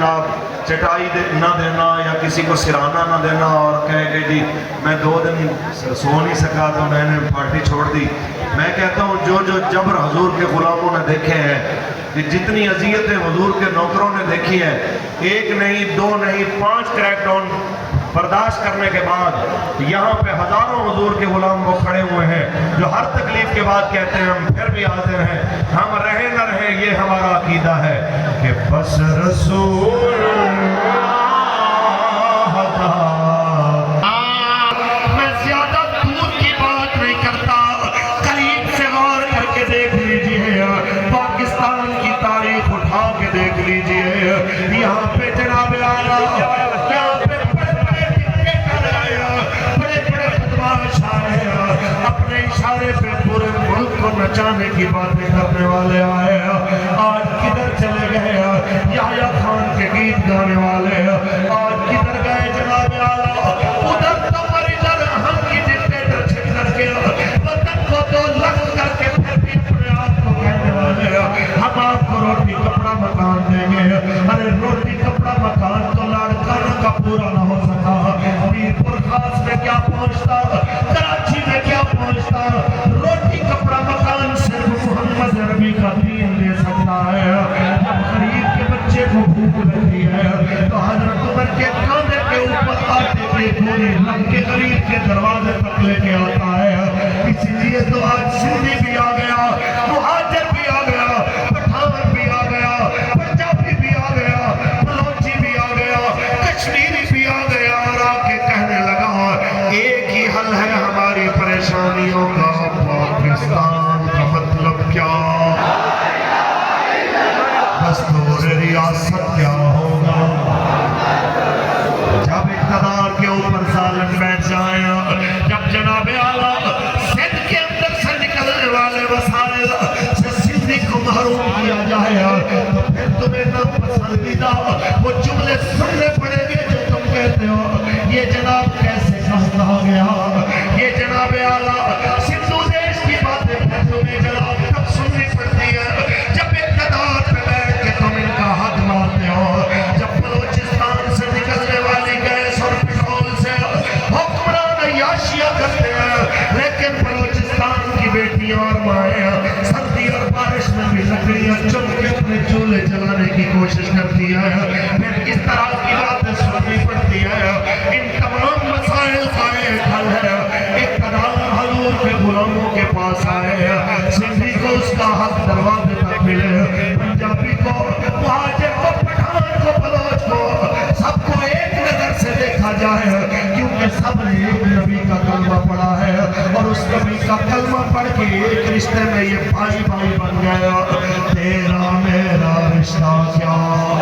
جناب چٹائی نہ دینا یا کسی کو سرانا نہ دینا اور کہے کہ جی میں 2 دن سو نہیں سکا تو میں نے پارٹی چھوڑ دی. میں کہتا ہوں جو جبر حضور کے غلاموں نے دیکھے ہیں, کہ جتنی اذیتیں حضور کے نوکروں نے دیکھی ہے, 1 نہیں 2 نہیں 5 کریک ڈاؤن برداشت کرنے کے بعد یہاں پہ ہزاروں حضور کے غلام وہ کھڑے ہوئے ہیں جو ہر تکلیف کے بعد کہتے ہیں ہم پھر بھی حاضر ہیں, ہم رہے نہ رہے یہ ہمارا عقیدہ ہے کہ بس رسول میں زیادہ دور کی بات نہیں کرتا, قریب سے غور کر کے دیکھ لیجئے, پاکستان کی تاریخ اٹھا کے دیکھ لیجئے. یہاں پہ جناب اعلیٰ اپنے اشارے پہ پورے ملک کو نچانے کی باتیں کرنے والے آئے, آج کدھر چلے گئے یحییٰ خان کے گیت گانے والے, آج کدھر گئے جناب اعلیٰ, ادھر تو پر ادھر ہم کی ڈکٹیٹر چھٹ کر کے وطن کو 2 لکھ کر کے پھر بھی اپنے آپ کو کہنے والے ہم آپ کو روٹی کپڑا مکان دیں گے. ارے روٹی کپڑا مکان تو لاڑکانہ کا پورا نہ ہو سکا, میر پور خاص میں کیا پہنچتا, کراچی میں کیا پہنچتا, روٹی کپڑا مکان صرف محمد عربی کا دین دے سکتا ہے. جب غریب کے بچے کو بھوک لگتی ہے تو حضرت عمر کے کاندھے کے اوپر آٹے کے گولے رکھ کے غریب کے دروازے تک لے کے آتا ہے. اسی لیے تو آج سندھی بھی آ گیا, مہاجر بھی آ گیا, پٹھان بھی آ گیا, پنجابی بھی آ گیا, بلوچی بھی آ گیا, کشمیری بھی آ گیا, اور آ کے کہنے لگا ایک ہی حل ہے ہماری پریشانیوں کا, پاکستان کا مطلب کیا, دستور ریاست کیا ہوگا. جب اقتدار کے اوپر ظالم بیٹھ جائیں, جب جناب اعلیٰ سندھ کے اندر سے نکلنے والے وسائل سے سندھی کو محروم کیا جائے, تو پھر تمہیں ناپسندیدہ وہ جملے سننے پڑیں گے جو تم کہتے ہو یہ جناب کیسے کہا گیا, یہ جناب اعلیٰ سندھو دیش کی باتیں پھر تمہیں جناب کب سننی پڑتی ہے, جب اقتدار پہ بیٹھ کے تم ان کا حق مارتے ہو. جب بلوچستان سے نکلنے والی گیس اور پٹرول سے حکمران عیاشیاں کرتے ہیں, لیکن بلوچستان کی بیٹیاں اور مائیں سردی اور بارش میں بھی لکڑیاں چن کے اپنے چولہے جلانے کی کوشش کرتی ہیں, پھر اس طرح کی باتیں سننی پڑتی ہے. ان تمام مسائل کا ایک حل ہے, اقتدار حضور کے غلاموں کے پاس آئے, سندھی کو اس کا حق دروازے تک ملے, پنجابی کو, مہاجر کو, پٹھان کو, بلوچ کو, سب کو ایک نظر سے دیکھا جائے, کیونکہ سب نے ایک نبی کا کلمہ پڑھا ہے, اور اس نبی کا کلمہ پڑھ کے ایک رشتے میں یہ بھائی بھائی بن گیا. تیرا میرا رشتہ کیا,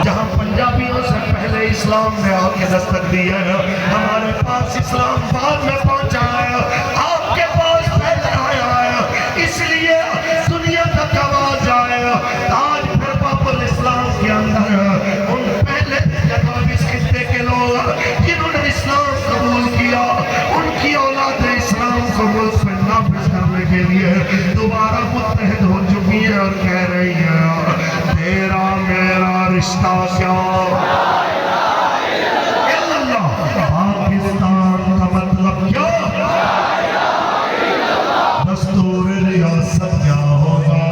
جہاں پنجابیوں سے پہلے اسلام نے آ کے دستک دی ہے, ہمارے پاس اسلام بعد میں پہنچا ہے, آپ کے پاس پہلے آیا ہے, اس لیے دنیا تک آواز آئے. آج پھر باب الاسلام کے اندر ان پہلے جناب اس خطے کے لوگ جنہوں نے اسلام قبول کیا, ان کی اولاد اسلام کو ملک میں نافذ کرنے کے لیے دوبارہ متحد ہو چکی ہے اور کہہ رہی ہے تیرا میرا رشتہ کیا, پاکستان کا مطلب کیا, دستور ریاست کیا ہوگا.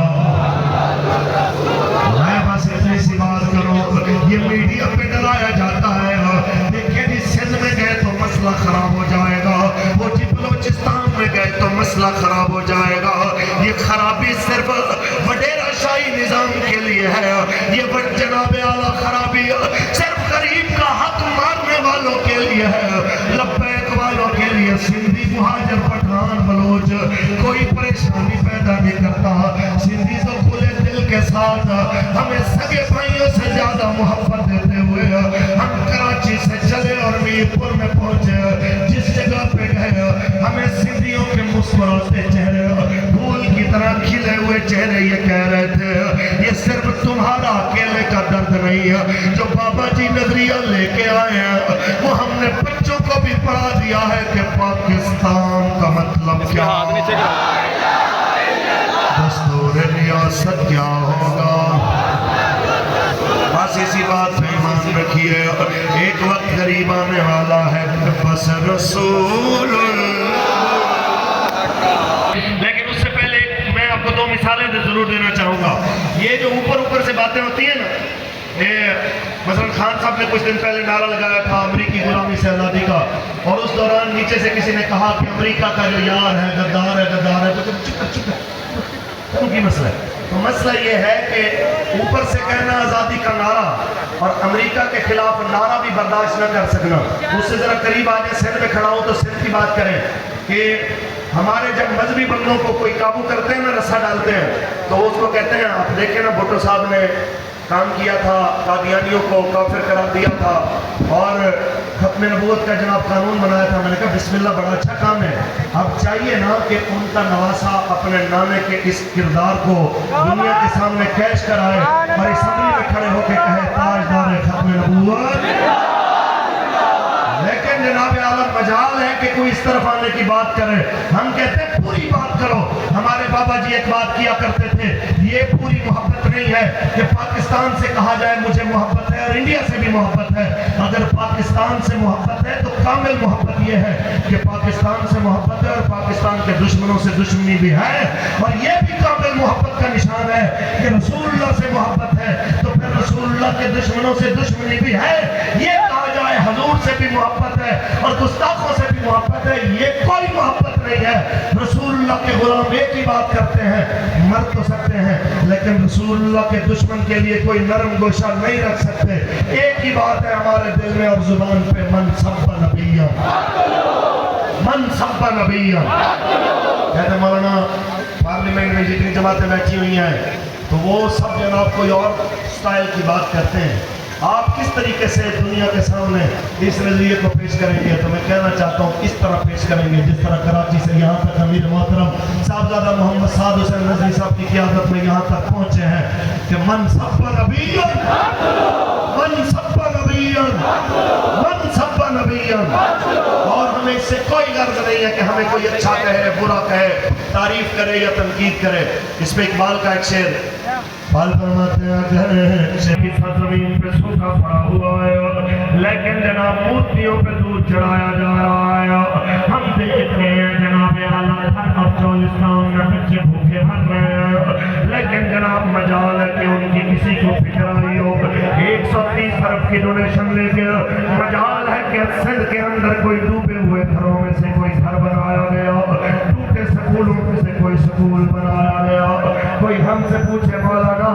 میں بس اتنی سی بات کروں, یہ میڈیا پہ ڈرایا جاتا ہے, دیکھیں جی سندھ میں گئے تو مسئلہ خراب ہو جائے گا, وہ جی بلوچستان میں گئے تو مسئلہ خراب ہو جائے گا. یہ خرابی صرف وڈیرا شاہی نظام کے لیے ہے, یہ جناب اعلیٰ خرابی صرف غریب کا حق مارنے والوں کے لیے ہے, لبیک والوں کے لیے. سندھی مہاجر پٹھان بلوچ کوئی پریشانی پیدا نہیں کرتا, سندھی تو کھلے دل کے ساتھ ہمیں سگے بھائیوں سے زیادہ محبت دیتے ہوئے ہم کراچی سے چلے اور میر پور میں پہنچے, جس جگہ پہ گئے ہمیں سندھیوں کے مسکراتے چہرے, پھول کی طرح کھلے ہوئے چہرے یہ کہہ رہے تھے یہ صرف تمہارا اکیلے کا درد نہیں ہے, جو بابا جی نظریہ لے کے آئے ہیں وہ ہم نے بچوں کو بھی پڑھا دیا ہے کہ پاکستان کا مطلب کیا, دستور ریاست کیا ہوگا. بس اسی بات پہ ایمان رکھیے ایک وقت قریب آنے والا ہے بس رسول لیکن اس سے پہلے میں آپ کو دو مثالیں ضرور دینا چاہوں گا یہ جو اوپر سے باتیں ہوتی ہیں نا مثلا خان صاحب نے کچھ دن پہلے نعرہ لگایا تھا امریکی غلامی سے آزادی کا اور اس دوران نیچے سے کسی نے کہا کہ امریکہ کا جو یار ہے غدار ہے تو چپ کی مسئلہ ہے تو مسئلہ یہ ہے کہ اوپر سے کہنا آزادی کا نعرہ اور امریکہ کے خلاف نعرہ بھی برداشت نہ کر سکنا اس سے ذرا قریب آ جائے سندھ میں کھڑا ہوں تو سندھ کی بات کریں کہ ہمارے جب مذہبی بندوں کو کوئی قابو کرتے ہیں نا رسا ڈالتے ہیں تو اس کو کہتے ہیں آپ دیکھیں نا بھٹو صاحب نے کام کیا تھا قادیانیوں کو کافر قرار دیا تھا اور ختم نبوت کا جناب قانون بنایا تھا میں نے کہا بسم اللہ بڑا اچھا کام ہے اب چاہیے نا کہ ان کا نواسا اپنے نانے کے اس کردار کو دنیا کے سامنے کیش کرائے اور اسمبلی میں کھڑے ہو کے کہے تاجدار ختم نبوت لیکن جناب عالم مجال ہے کہ کوئی اس طرف آنے کی بات کرے ہم کہتے ہیں پوری بات کرو ہمارے بابا جی ایک بات کیا کرتے تھے یہ پوری محبت نہیں ہے کہ پاکستان سے کہا جائے مجھے محبت ہے اور انڈیا سے بھی محبت ہے اگر پاکستان سے محبت ہے تو کامل محبت یہ ہے کہ پاکستان سے محبت ہے اور پاکستان کے دشمنوں سے دشمنی بھی ہے اور یہ بھی کامل محبت کا نشان ہے کہ رسول اللہ سے محبت ہے تو پھر رسول اللہ کے دشمنوں سے دشمنی بھی ہے یہ کہا جائے حضور سے بھی محبت ہے اور گستاخوں سے بھی محبت ہے یہ کوئی محبت نہیں ہے رسول اللہ کے غلام ایک ہی بات کرتے ہیں مر تو سکتے ہیں لیکن رسول اللہ کے دشمن کے لیے کوئی نرم گوشہ نہیں رکھ سکتے ایک ہی بات ہے ہمارے دل میں اور زبان پہ من سب نبیہ کہتے مولانا پارلیمنٹ میں جتنی جماعتیں بیٹھی ہوئی ہیں تو وہ سب جناب کوئی اور سٹائل کی بات کرتے ہیں آپ کس طریقے سے دنیا کے سامنے اس نظریے کو پیش کریں گے تو میں کہنا چاہتا ہوں اس طرح پیش کریں گے جس طرح کراچی سے یہاں تک امیر محترم صاحبزادہ محمد سعد حسین نظری صاحب کی قیادت میں یہاں تک پہنچے ہیں کہ من سب نبیًا اور ہمیں اس سے کوئی غرض نہیں ہے کہ ہمیں کوئی اچھا کہے برا کہے تعریف کرے یا تنقید کرے اس پہ اقبال کا ایک شعر پال فرماتے ہیں شہید زمین پہ سوکھا پڑا ہوا ہے لیکن جناب مورتیوں پہ دودھ چڑھایا جا رہا ہے ہم دیکھتے ہیں جناب اعلیٰ ہر افغانستان میں بچے بھوکے مر رہے ہیں لیکن جناب مجال ہے کہ ان کی کسی کو فکر آئی ہو 130 ارب کی ڈونیشن لے کے مجال ہے کہ سندھ کے اندر کوئی ڈوبے ہوئے گھروں میں سے کوئی گھر بنایا گیا ٹوٹے سکولوں میں سے کوئی سکول بنایا گیا کوئی ہم سے پوچھے مولانا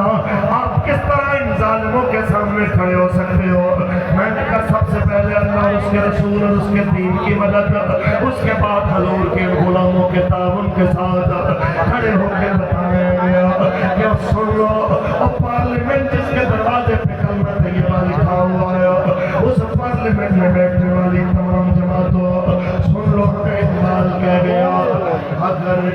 آپ کس طرح ان ظالموں کے سامنے کھڑے ہو سکتے ہو میں نے کہا سب سے پہلے اللہ اور اس کے رسول اور اس کے دین کی مدد اس کے بعد حضور کے غلاموں کے تعاون کے ساتھ کھڑے ہو کے بتایا گیا کہ سن لو اور پارلیمنٹ جس کے دروازے پہ کلمہ طیبہ لکھا ہوا ہے اس پارلیمنٹ میں بیٹھنے والی تمام جماعتوں سن لو ہمیں اقبال کہہ گیا اگر